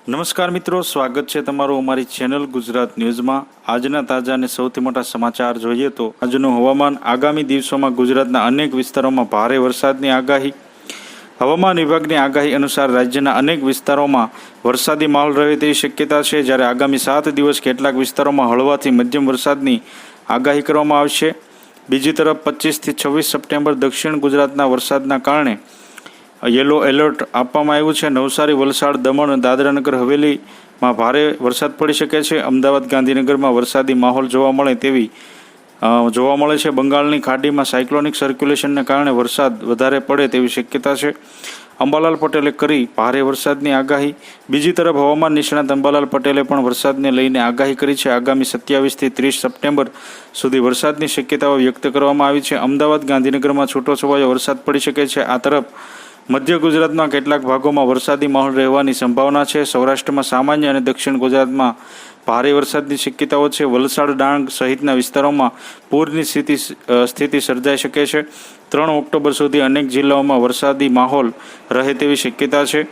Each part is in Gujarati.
નમસ્કાર મિત્રો, સ્વાગત છે તમારું અમારી ચેનલ ગુજરાત ન્યૂઝમાં। આજના તાજા અને સૌથી મોટા સમાચાર જોઈએ તો આજનું હવામાન। આગામી દિવસોમાં ગુજરાતના અનેક વિસ્તારોમાં ભારે વરસાદની આગાહી। હવામાન વિભાગની આગાહી અનુસાર રાજ્યના અનેક વિસ્તારોમાં વરસાદી માહોલ રહે તેવી શક્યતા છે, જ્યારે આગામી 7 દિવસ કેટલાક વિસ્તારોમાં હળવાથી મધ્યમ વરસાદની આગાહી કરવામાં આવશે। બીજી તરફ 25 થી 26 સપ્ટેમ્બર દક્ષિણ ગુજરાતના વરસાદના કારણે યલો એલર્ટ આપવામાં આવ્યું છે। નવસારી, વલસાડ, દમણ, દાદરાનગર હવેલીમાં ભારે વરસાદ પડી શકે છે। અમદાવાદ, ગાંધીનગરમાં વરસાદી માહોલ જોવા મળે છે। બંગાળની ખાડીમાં સાયક્લોનિક સર્ક્યુલેશનને કારણે વરસાદ વધારે પડે તેવી શક્યતા છે। અંબાલાલ પટેલે કરી ભારે વરસાદની આગાહી। બીજી તરફ હવામાન નિષ્ણાત અંબાલાલ પટેલે પણ વરસાદને લઈને આગાહી કરી છે। આગામી 27 થી 30 સપ્ટેમ્બર સુધી વરસાદની શક્યતાઓ વ્યક્ત કરવામાં આવી છે। અમદાવાદ, ગાંધીનગરમાં છૂટોછવાયો વરસાદ પડી શકે છે। આ તરફ મધ્ય ગુજરાતમાં કેટલાક ભાગોમાં વરસાદી માહોલ રહેવાની સંભાવના છે। સૌરાષ્ટ્રમાં સામાન્ય અને દક્ષિણ ગુજરાતમાં ભારે વરસાદની શક્યતાઓ છે। વલસાડ, ડાંગ સહિતના વિસ્તારોમાં પૂરની સ્થિતિ સર્જાઈ શકે છે। 3 ઓક્ટોબર સુધી અનેક જિલ્લાઓમાં વરસાદી માહોલ રહે તેવી શક્યતા છે।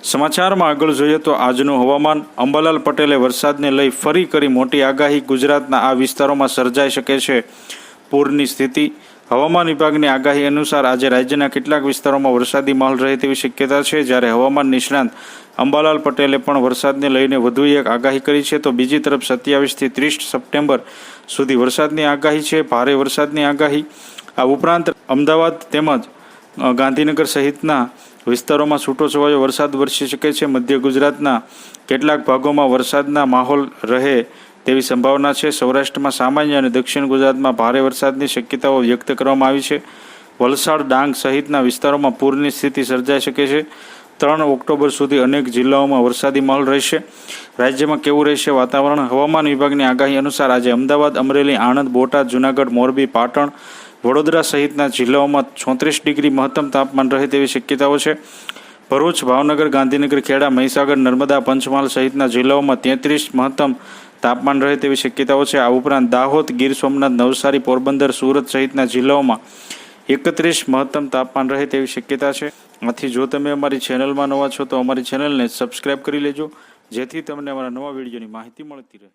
સમાચારમાં આગળ જોઈએ તો આજનું હવામાન। અંબાલાલ પટેલે વરસાદને લઈ ફરી કરી મોટી આગાહી। ગુજરાતના આ વિસ્તારોમાં સર્જાઈ શકે છે પૂરની સ્થિતિ। હવામાન વિભાગની આગાહી અનુસાર આજે રાજ્યના કેટલાક વિસ્તારોમાં વરસાદી માહોલ રહે તેવી શક્યતા છે, જ્યારે હવામાન નિષ્ણાત અંબાલાલ પટેલે પણ વરસાદને લઈને વધુ એક આગાહી કરી છે। તો બીજી તરફ 27 થી 30 સપ્ટેમ્બર સુધી વરસાદની આગાહી છે, ભારે વરસાદની આગાહી। આ ઉપરાંત અમદાવાદ તેમજ ગાંધીનગર સહિતના વિસ્તારોમાં છૂટોછવાયો વરસાદ વરસી શકે છે। મધ્ય ગુજરાતના કેટલાક ભાગોમાં વરસાદના માહોલ રહે તેવી સંભાવના છે। સૌરાષ્ટ્રમાં સામાન્ય અને દક્ષિણ ગુજરાતમાં ભારે વરસાદની શક્યતાઓ વ્યક્ત કરવામાં આવી છે। વલસાડ, ડાંગ સહિતના વિસ્તારોમાં પૂરની સ્થિતિ સર્જાઈ શકે છે। 3 ઓક્ટોબર સુધી અનેક જિલ્લાઓમાં વરસાદી માહોલ રહેશે। રાજ્યમાં કેવું રહેશે વાતાવરણ? હવામાન વિભાગની આગાહી અનુસાર આજે અમદાવાદ, અમરેલી, આણંદ, બોટાદ, જૂનાગઢ, મોરબી, પાટણ, વડોદરા સહિતના જિલ્લાઓમાં 36 ડિગ્રી મહત્તમ તાપમાન રહે તેવી શક્યતાઓ છે। ભરૂચ, ભાવનગર, ગાંધીનગર, ખેડા, મહીસાગર, નર્મદા, પંચમહાલ સહિતના જિલ્લાઓમાં 33 મહત્તમ તાપમાન રહે તેવી શક્યતાઓ છે। આ ઉપરાંત દાહોદ, ગીર સોમનાથ, નવસારી, પોરબંદર, સુરત સહિતના જિલ્લાઓમાં 31 મહત્તમ તાપમાન રહે તેવી શક્યતા છે। આથી જો તમે અમારી ચેનલમાં નવા છો તો અમારી ચેનલને સબસ્ક્રાઈબ કરી લેજો, જેથી તમને અમારા નવા વિડીયોની માહિતી મળતી રહે।